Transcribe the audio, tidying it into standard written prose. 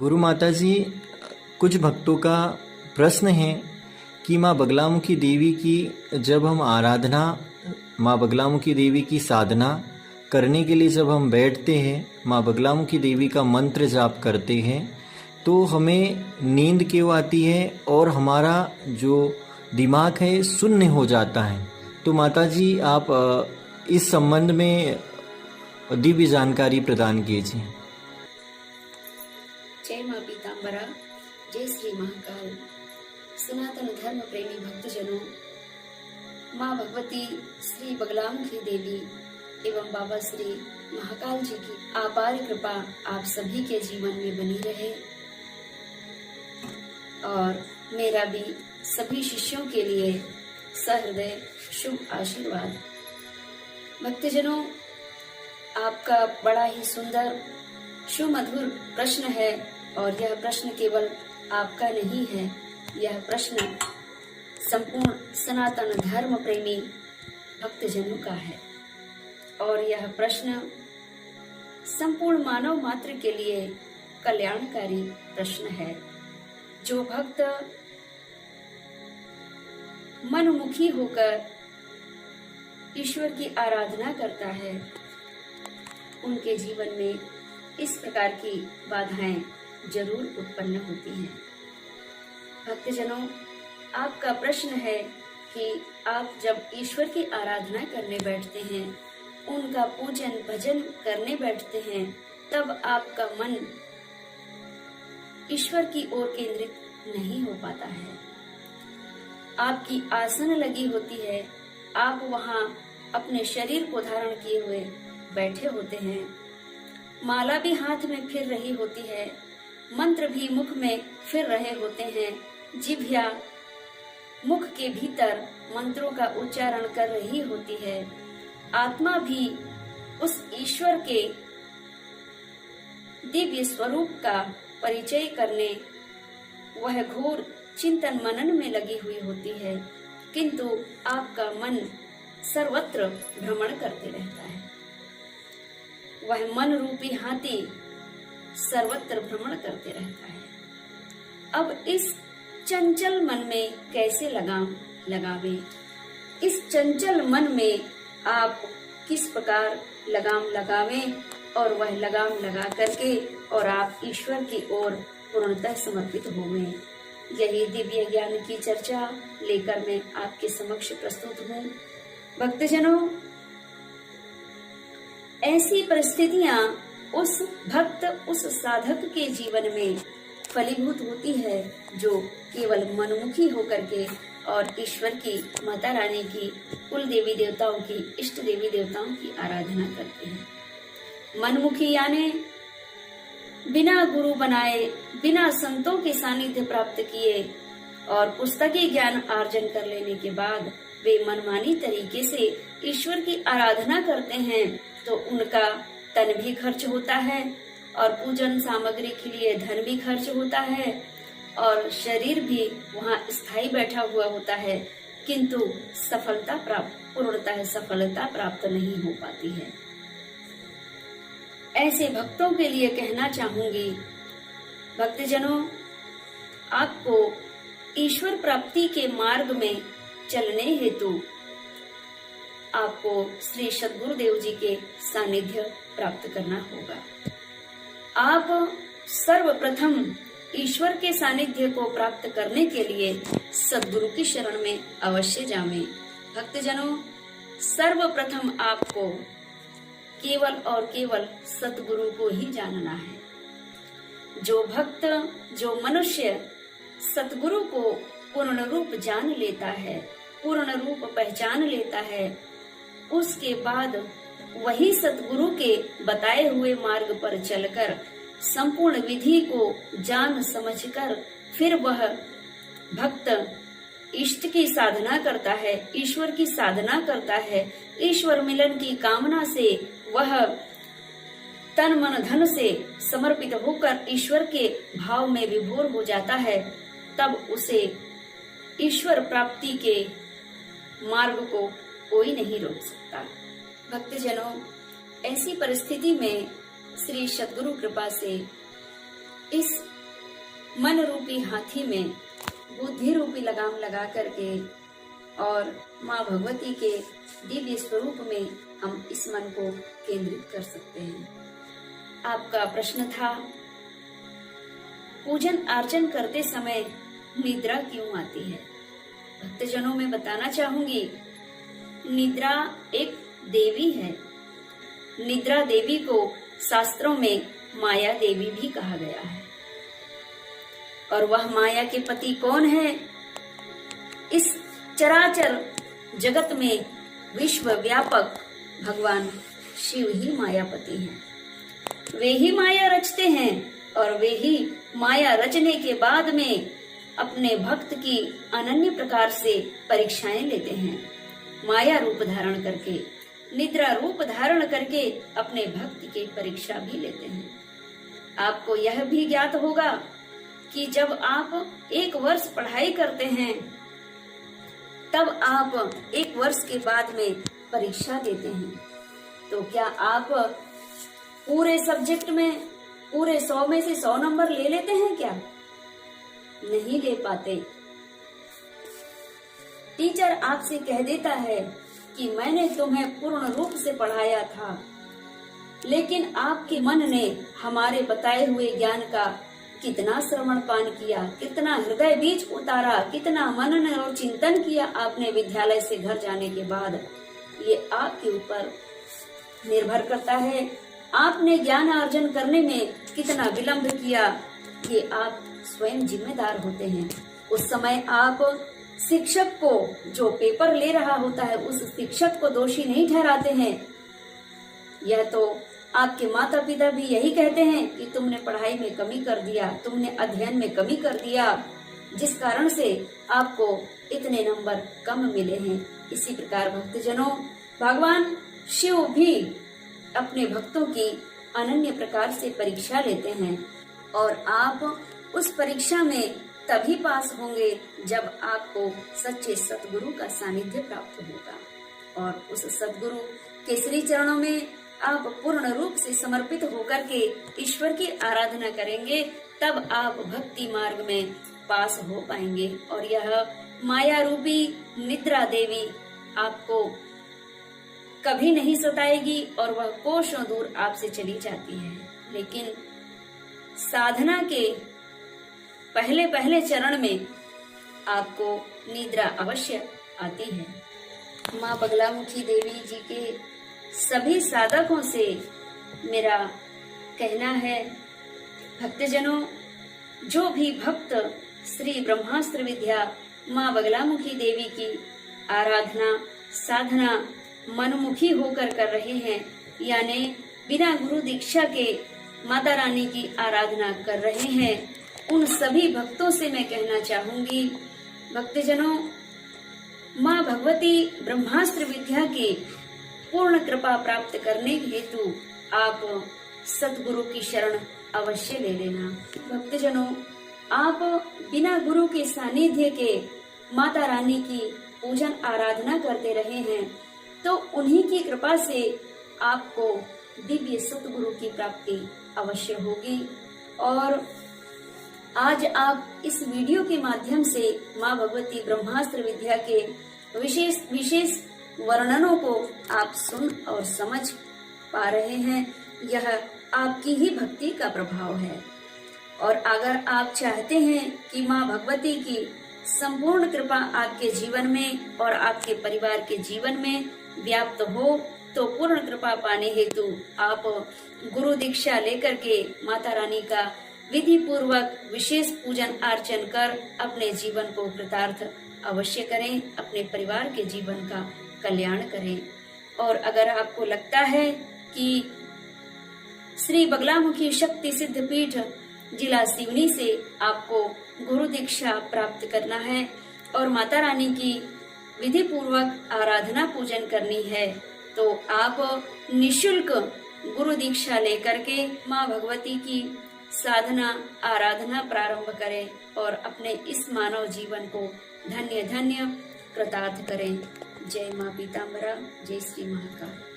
गुरु माता जी, कुछ भक्तों का प्रश्न है कि माँ बगलामुखी देवी की जब हम आराधना, माँ बगलामुखी देवी की साधना करने के लिए जब हम बैठते हैं, माँ बगलामुखी देवी का मंत्र जाप करते हैं, तो हमें नींद क्यों आती है और हमारा जो दिमाग है शून्य हो जाता है। तो माता जी, आप इस संबंध में दिव्य जानकारी प्रदान कीजिए। जय माँ पीताम्बरा, जय श्री महाकाल। सनातन धर्म प्रेमी भक्तजनों, माँ भगवती श्री बगलामुखी देवी एवं बाबा श्री महाकाल जी की अपार कृपा आप सभी के जीवन में बनी रहे और मेरा भी सभी शिष्यों के लिए सहृदय शुभ आशीर्वाद। भक्तजनों, आपका बड़ा ही सुंदर सुमधुर प्रश्न है और यह प्रश्न केवल आपका नहीं है, यह प्रश्न संपूर्ण सनातन धर्म प्रेमी भक्तजनों का है और यह प्रश्न संपूर्ण मानव मात्र के लिए कल्याणकारी प्रश्न है। जो भक्त मनमुखी होकर ईश्वर की आराधना करता है, उनके जीवन में इस प्रकार की बाधाएं जरूर उत्पन्न होती हैं। भक्तजनों, आपका प्रश्न है कि आप जब ईश्वर की आराधना करने बैठते हैं, उनका पूजन भजन करने बैठते हैं, तब आपका मन ईश्वर की ओर केंद्रित नहीं हो पाता है। आपकी आसन लगी होती है, आप वहां अपने शरीर को धारण किए हुए बैठे होते हैं, माला भी हाथ में फिर रही होती है, मंत्र भी मुख में फिर रहे होते हैं, जिह्वा मुख के भीतर मंत्रों का उच्चारण कर रही होती है, आत्मा भी उस ईश्वर के दिव्य स्वरूप का परिचय करने वह घोर चिंतन मनन में लगी हुई होती है, किंतु आपका मन सर्वत्र भ्रमण करते रहता है। वह मन रूपी हाथी सर्वत्र भ्रमण करते रहता है। अब इस चंचल मन में कैसे लगाम लगावे? इस चंचल मन में आप किस प्रकार लगाम लगावें और वह लगाम लगा करके और आप ईश्वर की ओर पूर्णतः समर्पित होवें। यही दिव्य ज्ञान की चर्चा लेकर मैं आपके समक्ष प्रस्तुत हूँ। भक्तजनों, ऐसी परिस्थितियां उस भक्त, उस साधक के जीवन में फलीभूत होती है जो केवल मनमुखी होकर के और ईश्वर की, माता रानी की, कुल देवी देवताओं की, इष्ट देवी देवताओं की आराधना करते हैं। मनमुखी यानी बिना गुरु बनाए, बिना संतों के सानिध्य प्राप्त किए और पुस्तकी ज्ञान अर्जन कर लेने के बाद वे मनमानी तरीके से ईश्वर की आराधना करते हैं, तो उनका तन भी खर्च होता है और पूजन सामग्री के लिए धन भी खर्च होता है और शरीर भी वहाँ स्थायी बैठा हुआ होता है, किंतु पूर्णतः सफलता प्राप्त नहीं हो पाती है। ऐसे भक्तों के लिए कहना चाहूंगी, भक्तजनों, आपको ईश्वर प्राप्ति के मार्ग में चलने हेतु आपको श्री सद्गुरुदेव जी के सानिध्य प्राप्त करना होगा। आप सर्वप्रथम ईश्वर के सानिध्य को प्राप्त करने के लिए सद्गुरु की शरण में अवश्य जावें। भक्तजनों, सर्वप्रथम आपको केवल और केवल सद्गुरु को ही जानना है। जो भक्त, जो मनुष्य सद्गुरु को पूर्ण रूप जान लेता है, पूर्ण रूप पहचान लेता है, उसके बाद वही सद्गुरु के बताए हुए मार्ग पर चलकर संपूर्ण विधि को जान समझकर फिर वह भक्त इष्ट की साधना करता है, ईश्वर की साधना करता है, ईश्वर मिलन की कामना से वह तन मन धन से समर्पित होकर ईश्वर के भाव में विभोर हो जाता है, तब उसे ईश्वर प्राप्ति के मार्ग को कोई नहीं रोक सकता। भक्तजनों, ऐसी परिस्थिति में श्री सद्गुरु कृपा से इस मन रूपी हाथी में बुद्धि रूपी लगाम लगा करके और माँ भगवती के दिव्य स्वरूप में हम इस मन को केंद्रित कर सकते हैं। आपका प्रश्न था, पूजन अर्चन करते समय निद्रा क्यों आती है? भक्तजनों में बताना चाहूंगी, निद्रा एक देवी है। निद्रा देवी को शास्त्रों में माया देवी भी कहा गया है। और वह माया के पति कौन है? इस चराचर जगत में विश्व व्यापक भगवान शिव ही मायापति हैं। वे ही माया रचते हैं और वे ही माया रचने के बाद में अपने भक्त की अनन्य प्रकार से परीक्षाएं लेते हैं। माया रूप धारण करके, निद्रा रूप धारण करके अपने भक्त की परीक्षा भी लेते हैं। आपको यह भी ज्ञात होगा कि जब आप 1 वर्ष पढ़ाई करते हैं तब आप 1 वर्ष के बाद में परीक्षा देते हैं। तो क्या आप पूरे सब्जेक्ट में पूरे 100 में से 100 नंबर ले लेते हैं क्या? नहीं ले पाते। टीचर आपसे कह देता है कि मैंने तुम्हें पूर्ण रूप से पढ़ाया था, लेकिन आपके मन ने हमारे बताए हुए ज्ञान का कितना श्रवण पान किया, कितना हृदय बीज उतारा, कितना मनन और चिंतन किया आपने विद्यालय से घर जाने के बाद, ये आपके ऊपर निर्भर करता है। आपने ज्ञान अर्जन करने में कितना विलंब किया, ये आप स्वयं जिम्मेदार होते हैं। उस समय आप शिक्षक को, जो पेपर ले रहा होता है, उस शिक्षक को दोषी नहीं ठहराते हैं। यह तो आपके माता पिता भी यही कहते हैं कि तुमने पढ़ाई में कमी कर दिया, तुमने अध्ययन में कमी कर दिया, जिस कारण से आपको इतने नंबर कम मिले हैं। इसी प्रकार भक्तजनों, भगवान शिव भी अपने भक्तों की अनन्य प्रकार से परीक्षा लेते हैं और आप उस परीक्षा में तभी पास होंगे जब आपको सच्चे सतगुरु का सानिध्य प्राप्त होगा। और उस सतगुरु के श्री चरणों में आप पूर्ण रूप से समर्पित होकर के ईश्वर की आराधना करेंगे, तब आप भक्ति मार्ग में पास हो पाएंगे। और यह माया रूपी निद्रा देवी आपको कभी नहीं सताएगी और वह कोसों दूर आपसे चली जाती है। लेकिन साधना के पहले पहले चरण में आपको निद्रा अवश्य आती है। माँ बगलामुखी देवी जी के सभी साधकों से मेरा कहना है, भक्तजनों, जो भी भक्त श्री ब्रह्मास्त्र विद्या माँ बगलामुखी देवी की आराधना साधना मनमुखी होकर कर रहे हैं, यानी बिना गुरु दीक्षा के माता रानी की आराधना कर रहे हैं, उन सभी भक्तों से मैं कहना चाहूंगी, भक्तजनों, माँ भगवती ब्रह्मास्त्र विद्या की पूर्ण कृपा प्राप्त करने हेतु आप सतगुरु की शरण अवश्य ले लेना। भक्तजनों, आप बिना गुरु के सानिध्य के माता रानी की पूजन आराधना करते रहे हैं, तो उन्हीं की कृपा से आपको दिव्य सतगुरु की प्राप्ति अवश्य होगी। और आज आप इस वीडियो के माध्यम से माँ भगवती ब्रह्मास्त्र विद्या के विशेष वर्णनों को आप सुन और समझ पा रहे हैं। यह आपकी ही भक्ति का प्रभाव है। और अगर आप चाहते हैं कि माँ भगवती की संपूर्ण कृपा आपके जीवन में और आपके परिवार के जीवन में व्याप्त हो, तो पूर्ण कृपा पाने हेतु आप गुरु दीक्षा लेकर के माता रानी का विधि पूर्वक विशेष पूजन अर्चन कर अपने जीवन को कृतार्थ अवश्य करें, अपने परिवार के जीवन का कल्याण करें। और अगर आपको लगता है कि श्री बगलामुखी शक्ति सिद्ध पीठ जिला सिवनी से आपको गुरु दीक्षा प्राप्त करना है और माता रानी की विधि पूर्वक आराधना पूजन करनी है, तो आप निशुल्क गुरु दीक्षा लेकर के माँ भगवती की साधना आराधना प्रारंभ करें और अपने इस मानव जीवन को धन्य धन्य कृतार्थ करें। जय माँ पीताम्बरा, जय श्री महाकाल।